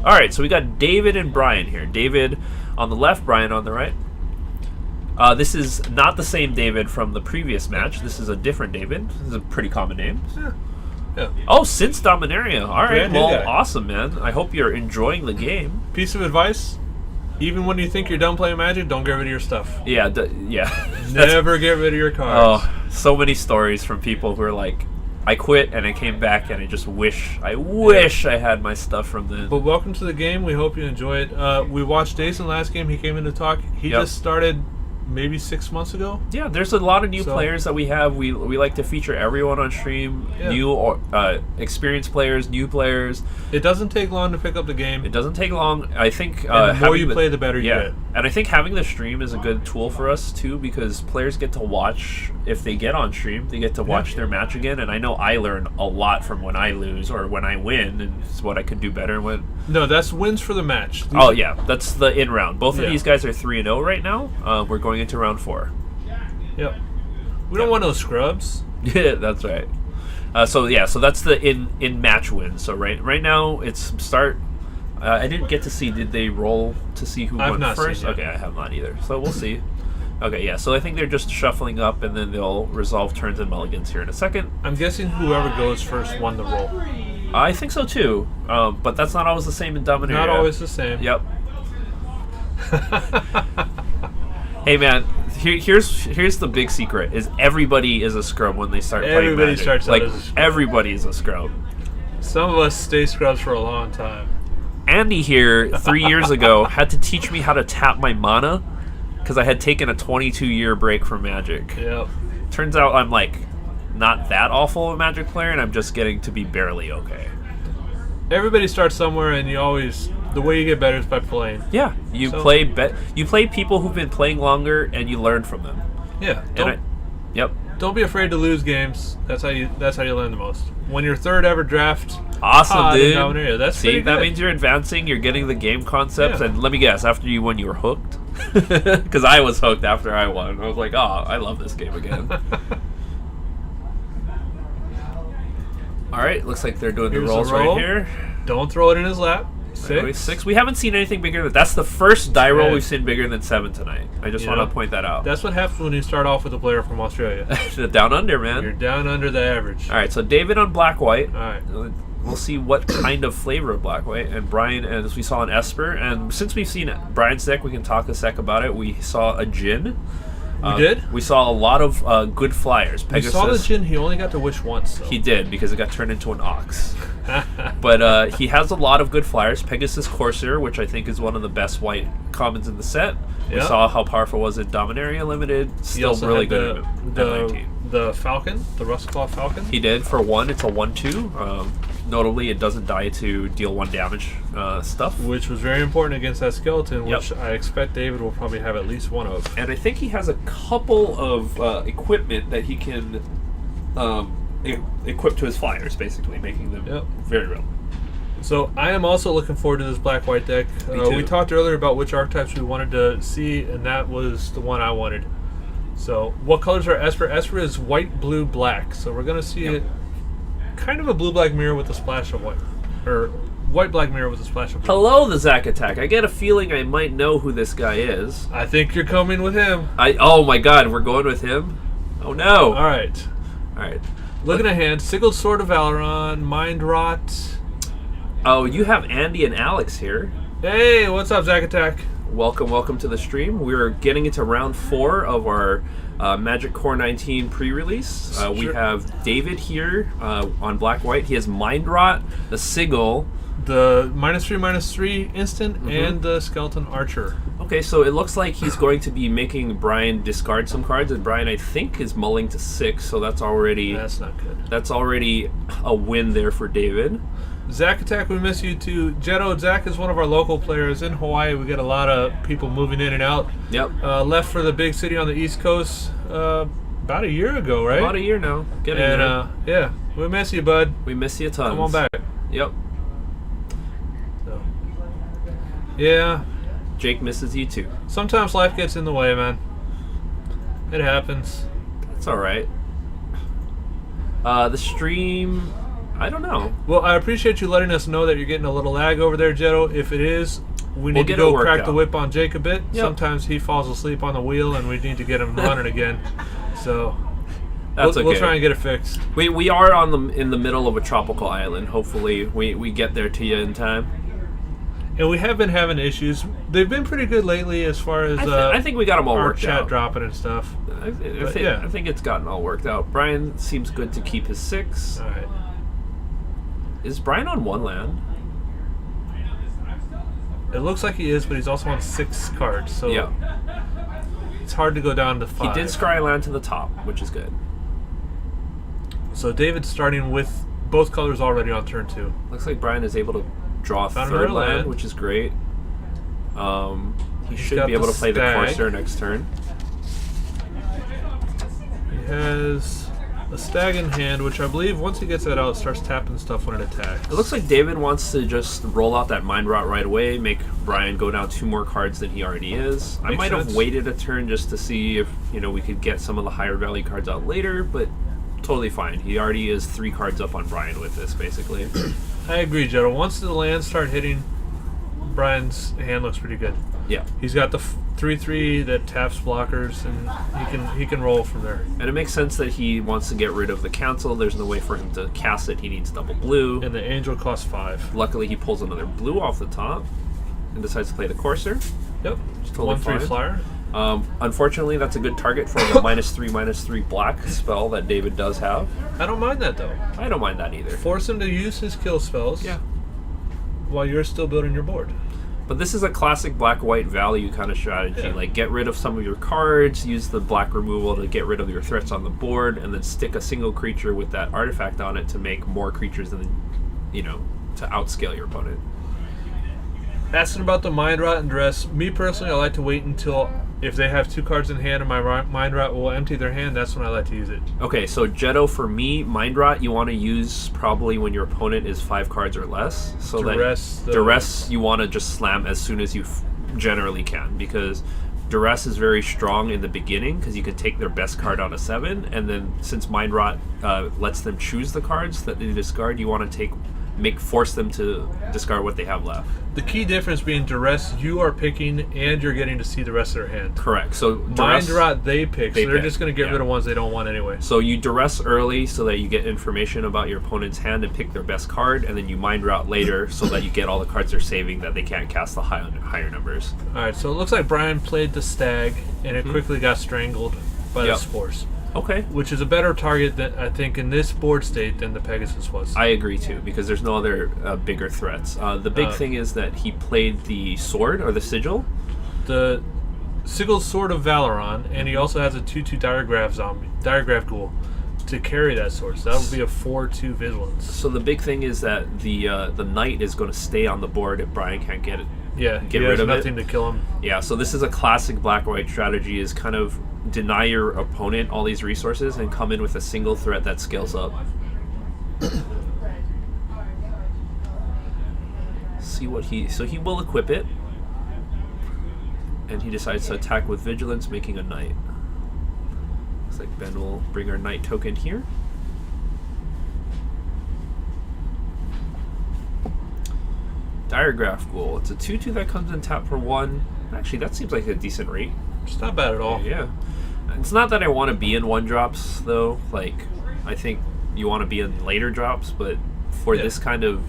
All right, so we got David and Brian here. David on the left, Brian on the right. This is not the same David from the previous match. This is a different David. This is a pretty common name. Yeah. Oh, since Dominaria. All right, well, guy. awesome, man. I hope you're enjoying the game. Piece of advice: even when you think you're done playing Magic, don't get rid of your stuff. Yeah, yeah. Never get rid of your cards. Oh, so many stories from people who are like, I quit and I came back and I just wish I had my stuff from then. But welcome to the game. We hope you enjoy it. We watched Jason last game. He came in to talk. He just started maybe 6 months ago. Yeah, there's a lot of new players that we have. We like to feature everyone on stream. New or experienced players, new players. It doesn't take long to pick up the game. It doesn't take long. I think and the more you play, the better you get. And I think having the stream is a good tool for us too, because players get to watch. If they get on stream, they get to watch their match again. And I know I learn a lot from when I lose or when I win, and it's what I could do better. When that's wins for the match. That's the in round. Both of these guys are 3-0 right now. We're going into round 4. Yep. We don't want no scrubs. Yeah, that's right. So that's the in match win. So right now it's start. I didn't get to see. Did they roll to see who won first? Okay, I have not either. So we'll see. Okay, yeah. So I think they're just shuffling up, and then they'll resolve turns and mulligans here in a second. I'm guessing whoever goes first won the roll. I think so too. But that's not always the same in Dominaria. Not always the same. Yep. Hey man, here's the big secret: is everybody is a scrub when they start playing Magic. Starts like out as a scrub. Everybody is a scrub. Some of us stay scrubs for a long time. Andy here 3 years ago had to teach me how to tap my mana because I had taken a 22-year break from Magic. Yep. Turns out I'm like not that awful a Magic player, and I'm just getting to be barely okay. Everybody starts somewhere, and the way you get better is by playing. Yeah, you play people who've been playing longer, and you learn from them. Yeah. Don't be afraid to lose games. That's how you learn the most. When you're third ever draft, awesome, dude. That's See, that means you're advancing. You're getting the game concepts, and let me guess, after you won, you were hooked. Because I was hooked after I won. I was like, oh, I love this game again. All right, looks like they're doing the rolls right here. Don't throw it in his lap. 6. We haven't seen anything bigger than that's the first die roll we've seen bigger than 7 tonight. I just want to point that out. That's what happens when you start off with a player from Australia. Down under, man. You're down under the average. All right, so David on black-white. All right. We'll see what kind of flavor of black-white. And Brian, as we saw in Esper. And since we've seen Brian's deck, we can talk a sec about it. We saw a Djinn. We did? We saw a lot of good flyers. Pegasus. We saw the Djinn. He only got to wish once, though. He did, because it got turned into an ox. But he has a lot of good flyers. Pegasus Corsair, which I think is one of the best white commons in the set. We saw how powerful it was in Dominaria Limited. Still really good at 19. The Falcon, the Rustclaw Falcon. He did. For 1, it's a 1/2. Notably, it doesn't die to deal 1 damage stuff. Which was very important against that skeleton, which I expect David will probably have at least one of. And I think he has a couple of equipment that he can equip to his flyers, basically, making them very relevant. So I am also looking forward to this black-white deck. We talked earlier about which archetypes we wanted to see, and that was the one I wanted. So what colors are Esper? Esper is white, blue, black. So we're going to see it kind of a blue-black mirror with a splash of white. Or white-black mirror with a splash of blue. Hello, the Zack Attack. I get a feeling I might know who this guy is. I think you're coming with him. Oh my god, we're going with him? Oh no. All right. Looking at hand, Sigiled Sword of Valeron, Mind Rot. Oh, you have Andy and Alex here. Hey, what's up, Zack Attack? Welcome to the stream. We're getting into round 4 of our Magic Core 19 pre-release. We have David here on black-white. He has Mind Rot, the Sigil, the -3/-3 instant, and the Skeleton Archer. Okay, so it looks like he's going to be making Brian discard some cards, and Brian, I think, is mulling to 6, so that's already... That's not good. That's already a win there for David. Zack Attack, we miss you too. Jetto, Zack is one of our local players in Hawaii. We get a lot of people moving in and out. Yep. Left for the big city on the East Coast about a year ago, right? About a year now. Getting there. Yeah, we miss you, bud. We miss you tons. Come on back. Yep. So, yeah. Jake misses you too. Sometimes life gets in the way, man. It happens. It's all right. The stream... I don't know. Well, I appreciate you letting us know that you're getting a little lag over there, Jetto. If it is, we need to go crack the whip on Jake a bit. Yep. Sometimes he falls asleep on the wheel, and we need to get him running again. So we'll try and get it fixed. We are in the middle of a tropical island. Hopefully, we get there to you in time. And we have been having issues. They've been pretty good lately as far as I think we got them all worked out. Our chat dropping and stuff. I think it's gotten all worked out. Brian seems good to keep his 6. All right. Is Brian on 1 land? It looks like he is, but he's also on 6 cards, so yeah. It's hard to go down to 5. He did scry land to the top, which is good. So David's starting with both colors already on turn 2. Looks like Brian is able to draw a 3rd land, which is great. He should be able to play the Courser next turn. He has a stag in hand, which I believe once he gets that out, starts tapping stuff when it attacks. It looks like David wants to just roll out that Mind Rot right away, make Brian go down 2 more cards than he already is. I might have waited a turn just to see if we could get some of the higher value cards out later, but totally fine. He already is 3 cards up on Brian with this, basically. I agree, Joe. Once the lands start hitting, Brian's hand looks pretty good. Yeah. He's got the 3/3 that taps blockers, and he can roll from there. And it makes sense that he wants to get rid of the Council. There's no way for him to cast it. He needs double blue. And the Angel costs 5. Luckily, he pulls another blue off the top and decides to play the Courser. Yep. Totally 1/3 flyer. Unfortunately, that's a good target for the -3/-3 black spell that David does have. I don't mind that, though. I don't mind that either. Force him to use his kill spells. Yeah. While you're still building your board. But this is a classic black-white value kind of strategy. Yeah. Like, get rid of some of your cards, use the black removal to get rid of your threats on the board, and then stick a single creature with that artifact on it to make more creatures than, to outscale your opponent. Asking about the Mind Rot and Duress. Me personally, I like to wait until if they have 2 cards in hand and my Mind Rot will empty their hand, that's when I like to use it. Okay, so Jetto, for me, Mind Rot you want to use probably when your opponent is 5 cards or less. So Duress you want to just slam as soon as you generally can, because Duress is very strong in the beginning because you can take their best card out of 7, and then since Mind Rot lets them choose the cards that they discard, you want to force them to discard what they have left. The key difference being Duress, you are picking and you're getting to see the rest of their hand. Correct. So Mind Rot, they pick, so they're just going to get rid of ones they don't want anyway. So you Duress early so that you get information about your opponent's hand and pick their best card, and then you Mind Rot later so that you get all the cards they're saving that they can't cast the higher numbers. Alright, so it looks like Brian played the Stag, and it quickly got strangled by the Spores. Okay. Which is a better target, I think, in this board state than the Pegasus was. I agree, too, because there's no other bigger threats. The big thing is that he played the Sword, or the Sigil. The Sigil Sword of Valoron, and he also has a 2/2 Diregraph Ghoul to carry that sword. So that would be a 4/2 Vigilance. So the big thing is that the Knight is going to stay on the board if Brian can't get it. Yeah, get rid of nothing to kill him. Yeah, so this is a classic black-white strategy, is kind of deny your opponent all these resources and come in with a single threat that scales up. See what so he will equip it, and he decides to attack with Vigilance, making a Knight. Looks like Ben will bring our Knight token here. Diregraph Ghoul. It's a 2/2 that comes in tap for 1. Actually, that seems like a decent rate. It's not bad at all. Yeah. It's not that I want to be in 1-drops, though. Like, I think you want to be in later drops, but for this kind of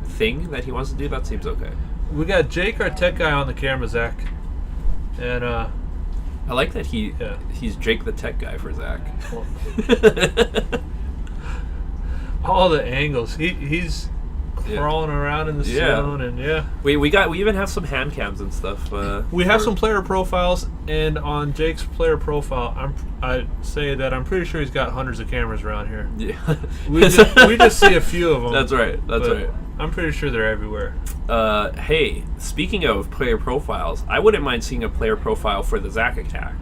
thing that he wants to do, that seems okay. We got Jake, our tech guy, on the camera, Zach. And, I like that he's Jake the tech guy for Zach. All the angles. He's crawling around in the zone, and we even have some hand cams and stuff. We have some player profiles, and on Jake's player profile, I say that I'm pretty sure he's got hundreds of cameras around here. Yeah, we just see a few of them. That's right. That's right. I'm pretty sure they're everywhere. Hey, speaking of player profiles, I wouldn't mind seeing a player profile for the Zack attack.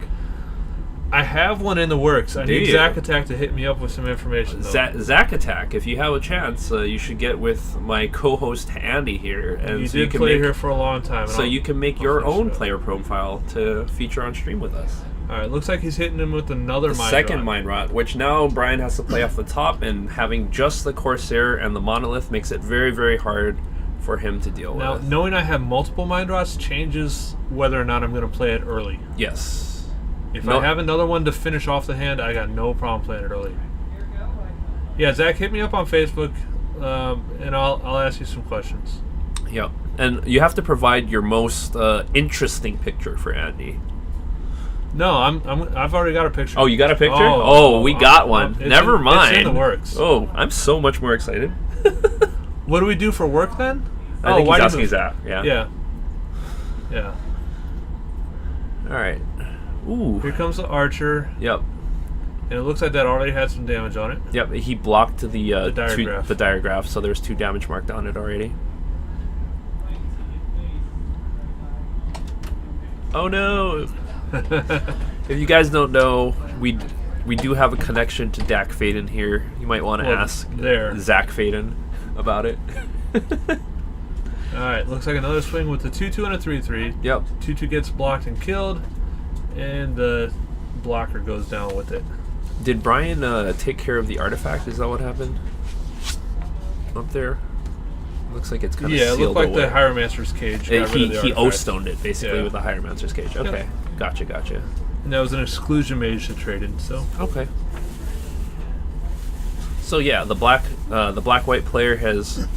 I have one in the works. I need Zack Attack to hit me up with some information, though. Zack Attack, if you have a chance, you should get with my co-host Andy here. And you did play here for a long time. So you can make your own player profile to feature on stream with us. All right, looks like he's hitting him with another Mind Rot. Second Mind Rot, which now Brian has to play off the top, and having just the Corsair and the Monolith makes it very, very hard for him to deal with. Now, knowing I have multiple Mind Rots changes whether or not I'm going to play it early. Yes. If I have another one to finish off the hand, I got no problem playing it early. Yeah, Zach, hit me up on Facebook, and I'll ask you some questions. Yep. And you have to provide your most interesting picture for Andy. No, I've already got a picture. Oh, you got a picture? Oh, we got one. Never mind. It's in the works. Oh, I'm so much more excited. What do we do for work then? I think he's asking Zach. Yeah. Yeah. Yeah. All right. Ooh. Here comes the Archer. Yep. And it looks like that already had some damage on it. Yep. He blocked the diregraph. The diregraph, so there's 2 damage marked on it already. Oh no. If you guys don't know, we do have a connection to Dak Faden here. You might want to ask Zach Faden about it. Alright, looks like another swing with the 2-2 and a 3-3. Yep. 2-2 gets blocked and killed, and the blocker goes down with it. Did Brian take care of the artifact? Is that what happened? Up there? Looks like it's kind of sealed it looked like away. The Hieromancer's Cage. He O-stoned it, basically, with the Hieromancer's Cage. Okay. Yep. Gotcha. And that was an exclusion mage that traded, so. Okay. So yeah, the black-white player has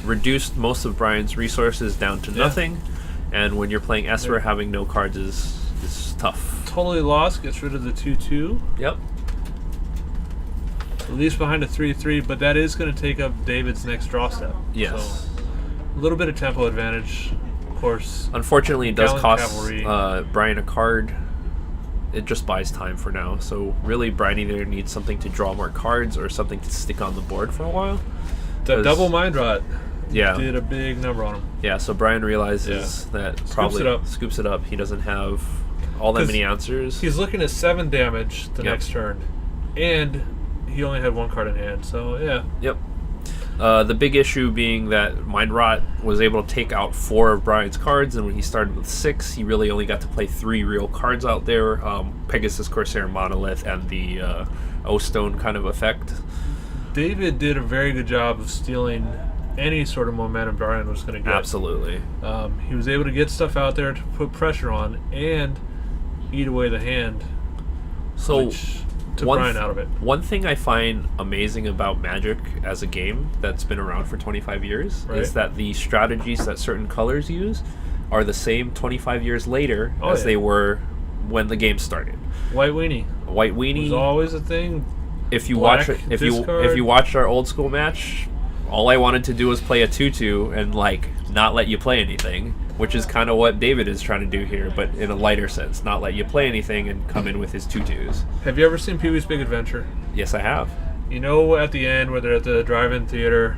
reduced most of Brian's resources down to nothing, and when you're playing Esper, having no cards is tough. Totally lost, gets rid of the 2-2. Yep. At least behind a 3-3, but that is going to take up David's next draw step. Yes. So, a little bit of tempo advantage, of course. Unfortunately, it does cost Brian a card. It just buys time for now. So really, Brian either needs something to draw more cards or something to stick on the board for a while. The double Mind Rot did a big number on him. Yeah, so Brian realizes that scoops it up. He doesn't have all that many answers. He's looking at 7 damage the next turn, and he only had 1 card in hand, so yeah. Yep. The big issue being that Mind Rot was able to take out 4 of Brian's cards, and when he started with 6, he really only got to play 3 real cards out there. Pegasus, Corsair, Monolith, and the O-Stone kind of effect. David did a very good job of stealing any sort of momentum Brian was going to get. Absolutely. He was able to get stuff out there to put pressure on and eat away the hand. So took Brian out of it. One thing I find amazing about Magic as a game that's been around for 25 years is that the strategies that certain colors use are the same 25 years later as they were when the game started. White weenie. White weenie was always a thing. If you watch if you watched our old school match, all I wanted to do was play a 2-2 and not let you play anything, which is kind of what David is trying to do here, but in a lighter sense, not let you play anything and come in with his 2-2s. Have you ever seen Pee-wee's Big Adventure? Yes, I have. You know, at the end where they're at the drive-in theater,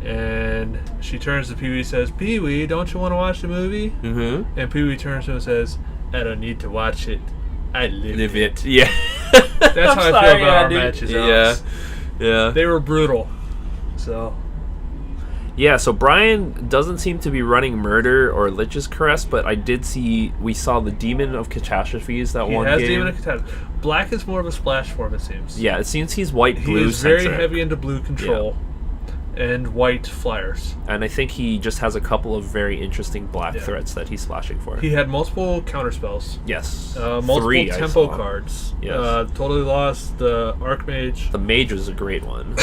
and she turns to Pee-wee and says, "Pee-wee, don't you want to watch the movie?" Mm-hmm. And Pee-wee turns to him and says, "I don't need to watch it. I live it." Yeah. That's how I feel about our matches. Yeah. They were brutal. So. Yeah, so Brian doesn't seem to be running Murder or Lich's Caress, but we saw the Demon of Catastrophes that one game. He has Demon of Catastrophes. Black is more of a splash form, it seems. Yeah, it seems he's white-blue He's very heavy into blue control and white flyers. And I think he just has a couple of very interesting black threats that he's splashing for. He had multiple counterspells. Yes. Multiple 3, tempo cards. Yes. Totally Lost, the Archmage. The Mage was a great one.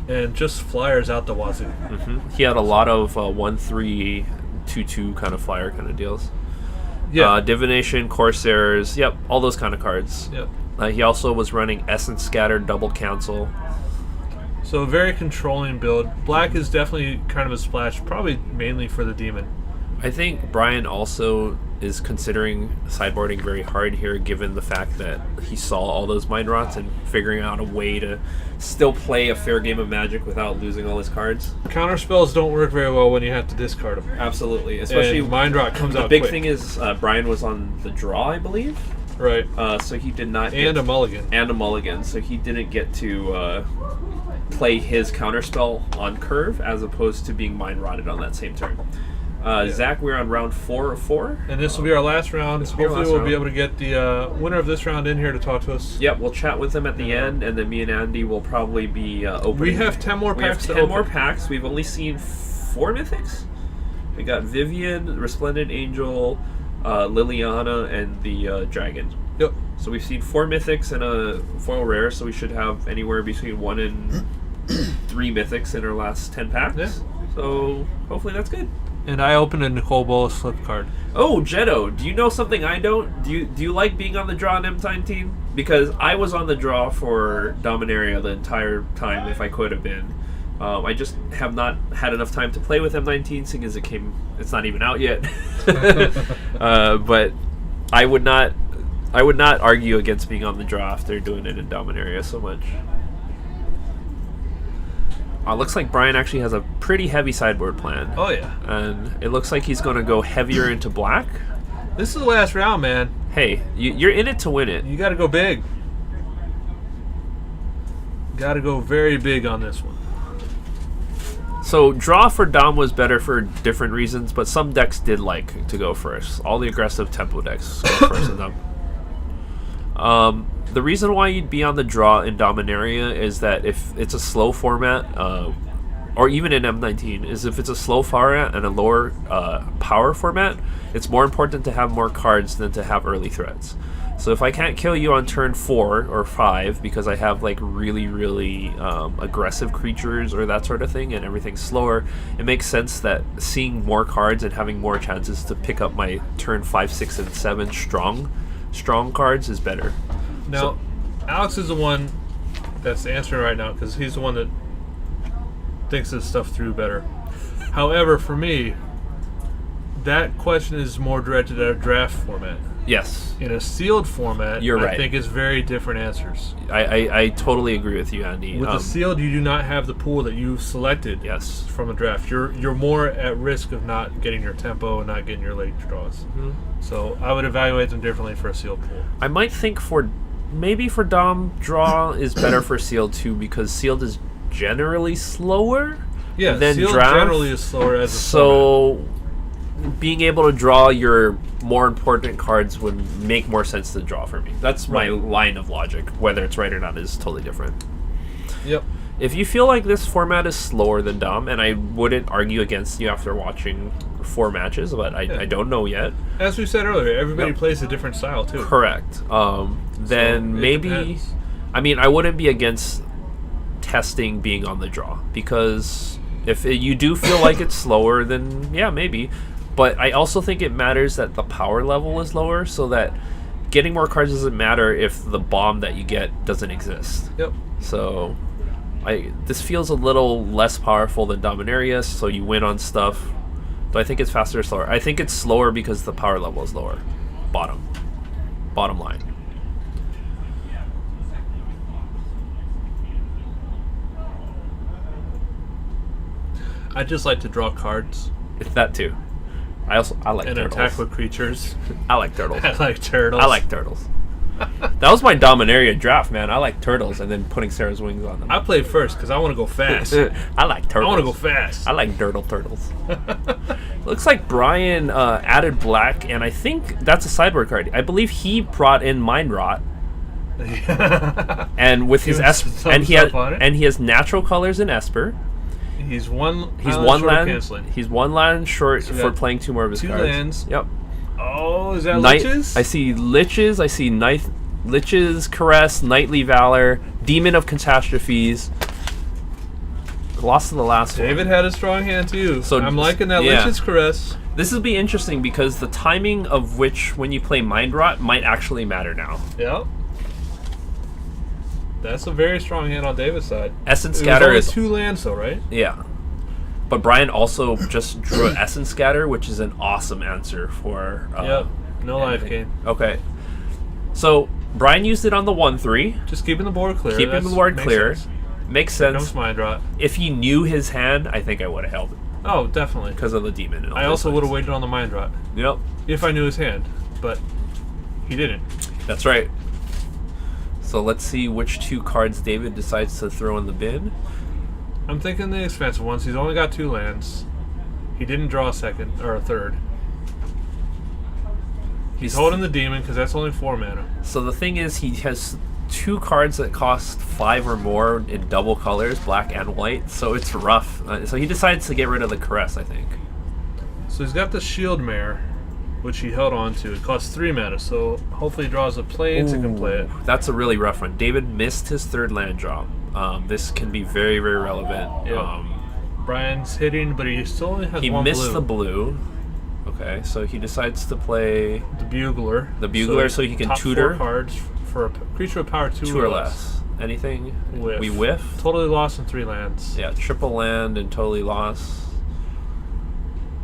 And just flyers out the wazoo. Mm-hmm. He had a lot of 1-3, 2-2 kind of flyer kind of deals. Yeah. Divination, Corsairs, all those kind of cards. Yep. He also was running Essence Scatter, Double Cancel. So a very controlling build. Black is definitely kind of a splash, probably mainly for the Demon. I think Brian also is considering sideboarding very hard here, given the fact that he saw all those Mind Rots and figuring out a way to still play a fair game of Magic without losing all his cards. Counter spells don't work very well when you have to discard them. Absolutely, especially Mind Rot comes out The big quick. thing is Brian was on the draw, I believe. Right. So he did not a mulligan. And a mulligan, so he didn't get to play his counterspell on curve as opposed to being Mind Rotted on that same turn. Zach, we're on round 4 of 4. And this will be our last round. Hopefully we'll be able to get the winner of this round in here to talk to us. Yep, we'll chat with them at the end, and then me and Andy will probably be opening. We have 10 more packs. We have 10 more packs. We've only seen 4 mythics. We got Vivian, Resplendent Angel, Liliana, and the Dragon. Yep. So we've seen 4 mythics and a foil rare, so we should have anywhere between 1 and 3 mythics in our last 10 packs. Yeah. So hopefully that's good. And I opened a Nicole Bolas slip card. Oh, Jetto, do you know something I don't? Do you like being on the draw in M19? Because I was on the draw for Dominaria the entire time, if I could have been. I just have not had enough time to play with M19, seeing as it's not even out yet. But I would not argue against being on the draw after doing it in Dominaria so much. Looks like Brian actually has a pretty heavy sideboard plan. Oh, yeah. And it looks like he's going to go heavier into black. This is the last round, man. Hey, you're in it to win it. You got to go big. Got to go very big on this one. So draw for Dom was better for different reasons, but some decks did like to go first. All the aggressive tempo decks go first in them. The reason why you'd be on the draw in Dominaria is that if it's a slow format, or even in M19, is if it's a slow format and a lower power format, it's more important to have more cards than to have early threats. So if I can't kill you on turn 4 or 5 because I have like really, really aggressive creatures or that sort of thing and everything's slower, it makes sense that seeing more cards and having more chances to pick up my turn 5, 6, and 7 strong cards is better. Now, Alex is the one that's answering right now because he's the one that thinks this stuff through better. However, for me, that question is more directed at a draft format. Yes. In a sealed format, You're right. I think it's very different answers. I totally agree with you, Andy. With the sealed, you do not have the pool that you've selected from a draft. You're more at risk of not getting your tempo and not getting your late draws. Mm-hmm. So I would evaluate them differently for a sealed pool. I might think maybe for Dom, draw is better for sealed too because sealed is generally slower than sealed draft. Generally is slower as a format. Being able to draw your more important cards would make more sense to draw for me. That's my line of logic. Whether it's right or not is totally different. Yep. If you feel like this format is slower than Dom, and I wouldn't argue against you after watching 4 matches, but I don't know yet. As we said earlier, everybody plays a different style too. Correct. Then maybe... Depends. I mean, I wouldn't be against testing being on the draw, because if you do feel like it's slower, then yeah, maybe. But I also think it matters that the power level is lower, so that getting more cards doesn't matter if the bomb that you get doesn't exist. Yep. So this feels a little less powerful than Dominaria, so you win on stuff. Do I think it's faster or slower? I think it's slower because the power level is lower. Bottom line. I just like to draw cards. It's that too. I like and turtles. Attack with creatures. I like turtles. I like turtles. I like turtles. That was my Dominaria draft, man. I like turtles and then putting Sarah's wings on them. I played first because I want to go fast. I like turtles. I want to go fast. I like turtles. Looks like Brian added black, and I think that's a sideboard card. I believe he brought in Mind Rot. And with his Esper, and he has natural colors in Esper. He's one land short so for playing 2 more of his cards. 2 lands. Yep. Oh, is that Liches? I see Liches. I see Liches, Caress, Knightly Valor, Demon of Catastrophes. Lost to the last one. David had a strong hand too. So I'm liking that Liches, Caress. This will be interesting because the timing of which when you play Mind Rot might actually matter now. Yep. That's a very strong hand on David's side. Essence Scatter is 2 lands though, right? Yeah. But Brian also just drew an Essence Scatter, which is an awesome answer for... yep. No life gain. Okay. So, Brian used it on the 1/3. Just keeping the board clear. Keeping the board clear. Makes sense. Comes Mind Rot. If he knew his hand, I think I would have held it. Oh, definitely. Because of the demon. And all I also would have waited on the Mind Rot. Yep. If I knew his hand. But he didn't. That's right. So let's see which 2 cards David decides to throw in the bin. I'm thinking the expensive ones. He's only got 2 lands. He didn't draw a second or a third. He's holding the demon because that's only 4 mana. So the thing is, he has 2 cards that cost 5 or more in double colors, black and white. So it's rough. So he decides to get rid of the Caress, I think. So he's got the Shield Mare, which he held on to. It costs 3 mana, so hopefully he draws a Plains and can play it. That's a really rough one. David missed his 3rd land drop. This can be very, very relevant. Yep. Brian's hitting, but he still only has 1 blue. He missed the blue. Okay, so he decides to play the Bugler. The Bugler, so he can top tutor 4 cards for a creature with power 2 or less. Anything? Whiff. We whiff. Totally lost in 3 lands. Yeah, triple land and totally lost.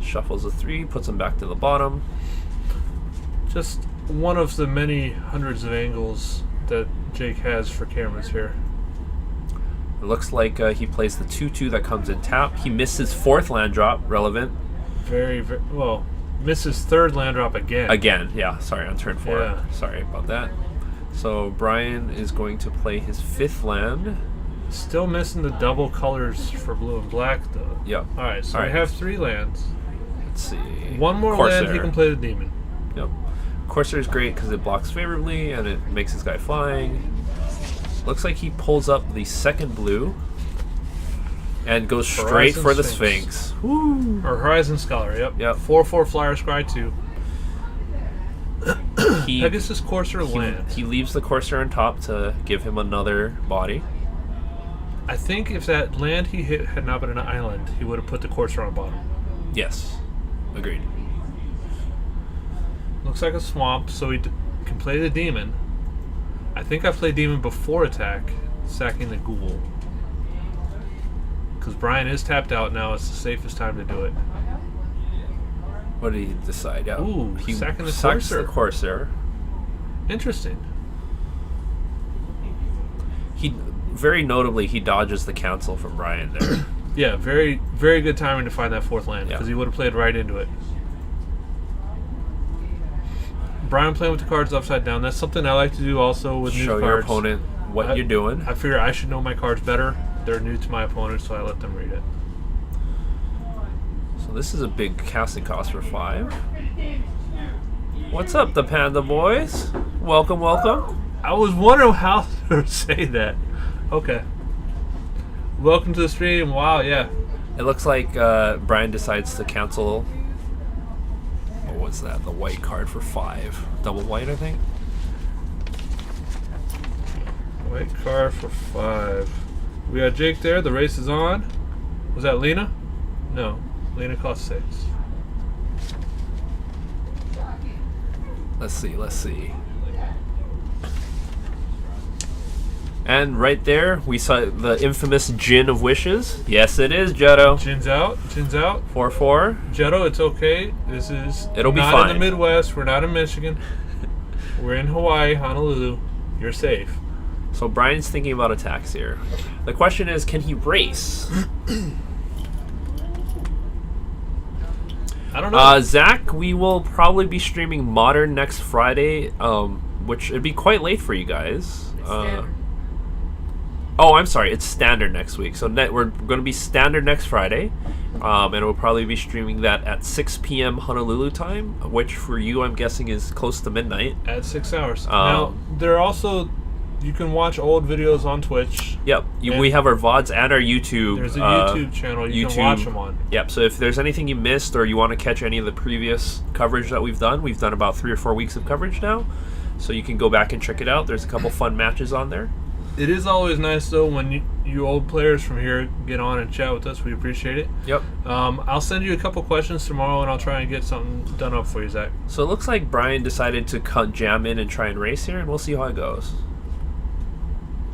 Shuffles a 3, puts him back to the bottom. Just one of the many hundreds of angles that Jake has for cameras here. It looks like he plays the 2/2 that comes in tap. He missed his 4th land drop, relevant. Very well. Misses 3rd land drop again. Again, yeah. Sorry, on turn 4. Yeah. Sorry about that. So Brian is going to play his 5th land. Still missing the double colors for blue and black, though. Yep. All right, so we have 3 lands. Let's see. 1 more Corsair. land, he can play the demon. Yep. Corsair is great because it blocks favorably and it makes his guy flying. Looks like he pulls up the 2nd blue and goes straight for the Sphinx. Woo. Or Horizon Scholar, yep. 4/4 flyer scry 2. Pegasus Corsair land. He leaves the Corsair on top to give him another body. I think if that land he hit had not been an island, he would have put the Corsair on bottom. Yes. Agreed. Looks like a swamp, so he can play the demon. I think I played demon before attack, sacking the ghoul. Because Brian is tapped out now, it's the safest time to do it. What did he decide? Yeah. Ooh, he sacking the sacks Corsair. the Corsair. Interesting. He very notably he dodges the cancel from Brian there. Yeah, very, very good timing to find that 4th land because he would have played right into it. Brian playing with the cards upside down. That's something I like to do also with new cards. Show your opponent what you're doing. I figure I should know my cards better. They're new to my opponent, so I let them read it. So this is a big casting cost for 5. What's up, the Panda Boys? Welcome, welcome. I was wondering how to say that. Okay. Welcome to the stream. Wow, yeah. It looks like Brian decides to cancel. What was that? The white card for 5. Double white, I think. White card for 5. We got Jake there. The race is on. Was that Lena? No. Lena cost 6. Let's see. Let's see. And right there, we saw the infamous Djinn of Wishes. Yes, it is, Jetto. Djinn's out. Djinn's out. 4/4. Jetto, it's okay. This is It'll be not fine. in the Midwest. We're not in Michigan. We're in Hawaii, Honolulu. You're safe. So Brian's thinking about attacks here. The question is, can he race? I don't know. Zach, we will probably be streaming Modern next Friday, which it'd be quite late for you guys. Oh, I'm sorry. It's Standard next week. So we're going to be Standard next Friday. And we'll probably be streaming that at 6 p.m. Honolulu time, which for you, I'm guessing, is close to midnight. At 6 hours. Now, there are also... You can watch old videos on Twitch. Yep. We have our VODs and our YouTube. There's a YouTube channel you can watch them on. Yep. So if there's anything you missed or you want to catch any of the previous coverage that we've done about 3 or 4 weeks of coverage now. So you can go back and check it out. There's a couple fun matches on there. It is always nice, though, when you old players from here get on and chat with us. We appreciate it. Yep. I'll send you a couple questions tomorrow, and I'll try and get something done up for you, Zach. So it looks like Brian decided to jam in and try and race here, and we'll see how it goes.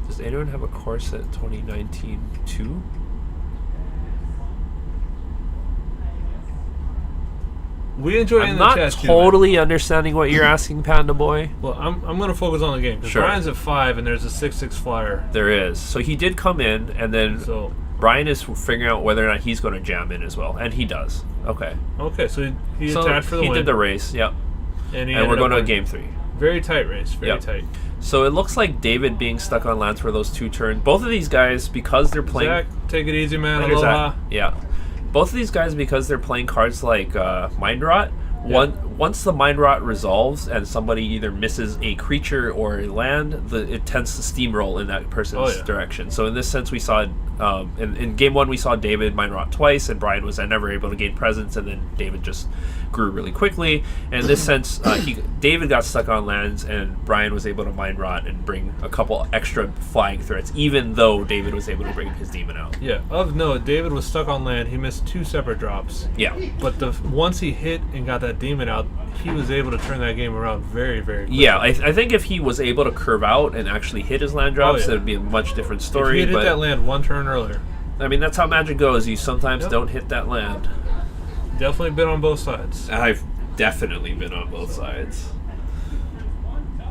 Does anyone have a course at 2019-2? We enjoy it in the chat. I'm not totally understanding what you're asking, Panda Boy. Well, I'm going to focus on the game. Because Brian's at 5, and there's a 6/6 flyer. There is. So he did come in, and then Brian is figuring out whether or not he's going to jam in as well. And he does. Okay. Okay, so he attacked for the win. He did the race, yep. And we're going to Game 3. Very tight race, very tight. So it looks like David being stuck on lands for those 2 turns. Both of these guys, because they're playing... Zach, take it easy, man. Aloha. Yeah. both of these guys, because they're playing cards like Mind Rot, once the Mind Rot resolves and somebody either misses a creature or a land, it tends to steamroll in that person's direction. So in this sense, we saw in game 1 we saw David Mind Rot twice, and Brian was never able to gain presence, and then David just grew really quickly. And in this sense, David got stuck on lands, and Brian was able to Mind Rot and bring a couple extra flying threats, even though David was able to bring his demon out. Yeah, of note, David was stuck on land. He missed 2 separate drops. Yeah. But once he hit and got that demon out, he was able to turn that game around very, very quickly. Yeah, I think if he was able to curve out and actually hit his land drops, it would be a much different story. If he hit that land 1 turn earlier. I mean, that's how Magic goes. You sometimes don't hit that land. Definitely been on both sides. I've definitely been on both sides.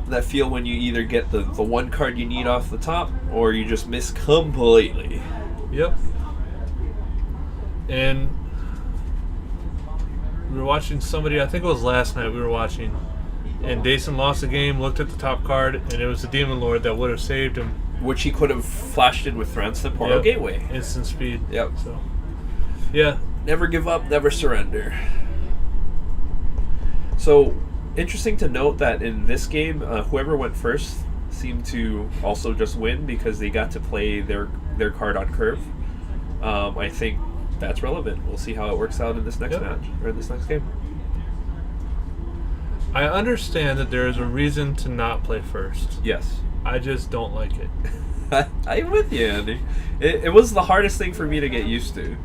That feel when you either get the one card you need off the top, or you just miss completely. Yep. And we were watching somebody, I think it was last night we were watching, and Dason lost the game, looked at the top card, and it was the Demon Lord that would have saved him. Which he could have flashed in with Threats the Portal Gateway. Instant speed. Yep. So, yeah. Never give up, never surrender. So, interesting to note that in this game, whoever went first seemed to also just win because they got to play their card on curve. I think that's relevant. We'll see how it works out in this next match, or in this next game. I understand that there is a reason to not play first. Yes. I just don't like it. I'm with you, Andy. It was the hardest thing for me to get used to.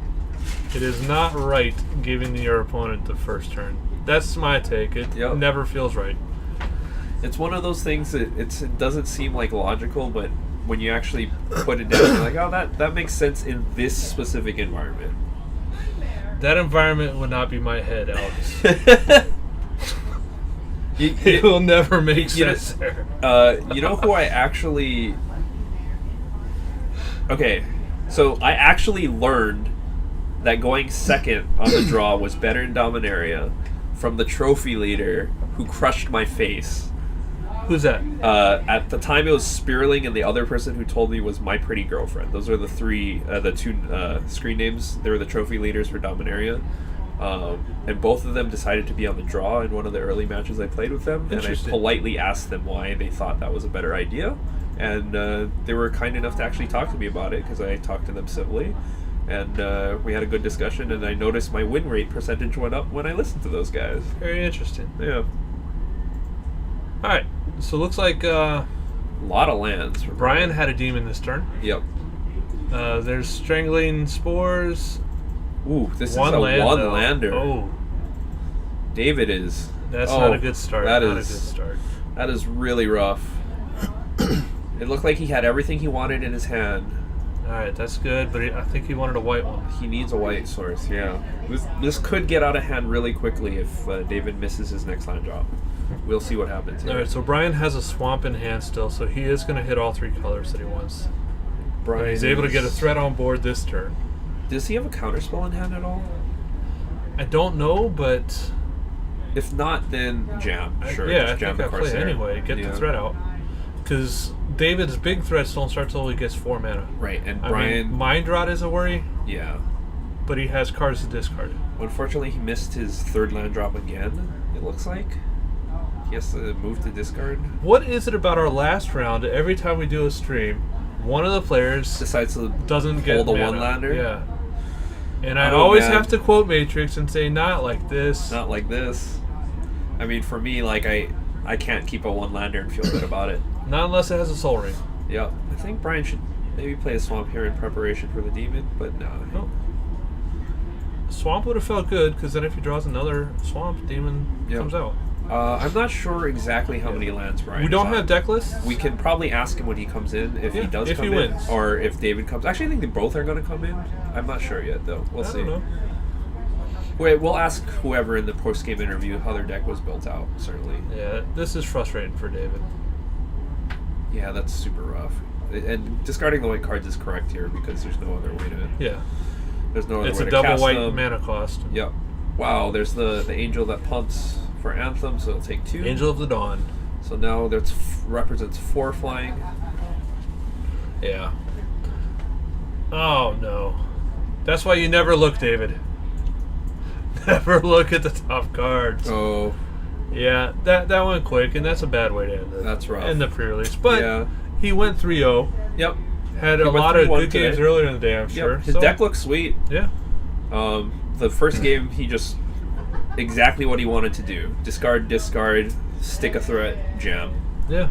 It is not right giving your opponent the first turn. That's my take. It never feels right. It's one of those things that it doesn't seem like logical, but when you actually put it down, you're like, oh, that makes sense in this specific environment. That environment would not be my head, Alex. It will never make sense there. You know who I actually... Okay, so I actually learned that going second on the draw was better in Dominaria from the trophy leader who crushed my face. Who's that? At the time it was Spearling, and the other person who told me was My Pretty Girlfriend. Those are the two screen names. They were the trophy leaders for Dominaria. And both of them decided to be on the draw in one of the early matches I played with them, and I politely asked them why they thought that was a better idea, and they were kind enough to actually talk to me about it because I talked to them civilly, and we had a good discussion, and I noticed my win rate percentage went up when I listened to those guys. Very interesting. Yeah. Alright, so it looks like a lot of lands. Brian had a demon this turn. Yep. There's Strangling Spores. Ooh, this is a one-lander. Oh. David is... That's not a good start. That not a good start. That is really rough. It looked like he had everything he wanted in his hand. Alright, that's good, but I think he wanted a white one. He needs a white source, yeah. This could get out of hand really quickly if David misses his next land drop. We'll see what happens here. Alright, so Brian has a swamp in hand still, so he is going to hit all 3 colors that he wants. Brian he's able to get a threat on board this turn. Does he have a counterspell in hand at all? I don't know, but... If not, then jam. Sure, I think I play anyway. Get the threat out. Because David's big threats don't start till he gets 4 mana. Right, and Brian... Mind Rot is a worry. Yeah. But he has cards to discard. Unfortunately, he missed his 3rd land drop again, it looks like. He has to move to discard. What is it about our last round, every time we do a stream, one of the players decides to doesn't get the one-lander? Yeah. And I always have to quote Matrix and say, not like this. Not like this. I mean, for me, like, I can't keep a one-lander and feel good about it. Not unless it has a soul ring. Yeah. I think Brian should maybe play a swamp here in preparation for the demon, but no. Oh. Swamp would have felt good, because then if he draws another swamp, demon comes out. I'm not sure exactly how many lands Brian We don't have deck lists? We can probably ask him when he comes in, if he does come in. Wins. Or if David comes. Actually, I think they both are going to come in. I'm not sure yet, though. We'll see. I don't know. Wait, we'll ask whoever in the post-game interview how their deck was built out, certainly. Yeah, this is frustrating for David. Yeah, that's super rough. And discarding the white cards is correct here, because there's no other way to... Yeah. There's no other way to cast them. It's a double white mana cost. Yep. Wow, there's the angel that pumps for Anthem, so it'll take 2. Angel of the Dawn. So now that represents 4 flying. Yeah. Oh, no. That's why you never look, David. Never look at the top cards. Oh. Yeah, that went quick, and that's a bad way to end it. That's rough. In the pre-release. But he went 3-0. Yep. Had a lot of good games earlier in the day, I'm sure. His deck looks sweet. Yeah. The first game, he just... exactly what he wanted to do. Discard, stick a threat, jam. Yeah.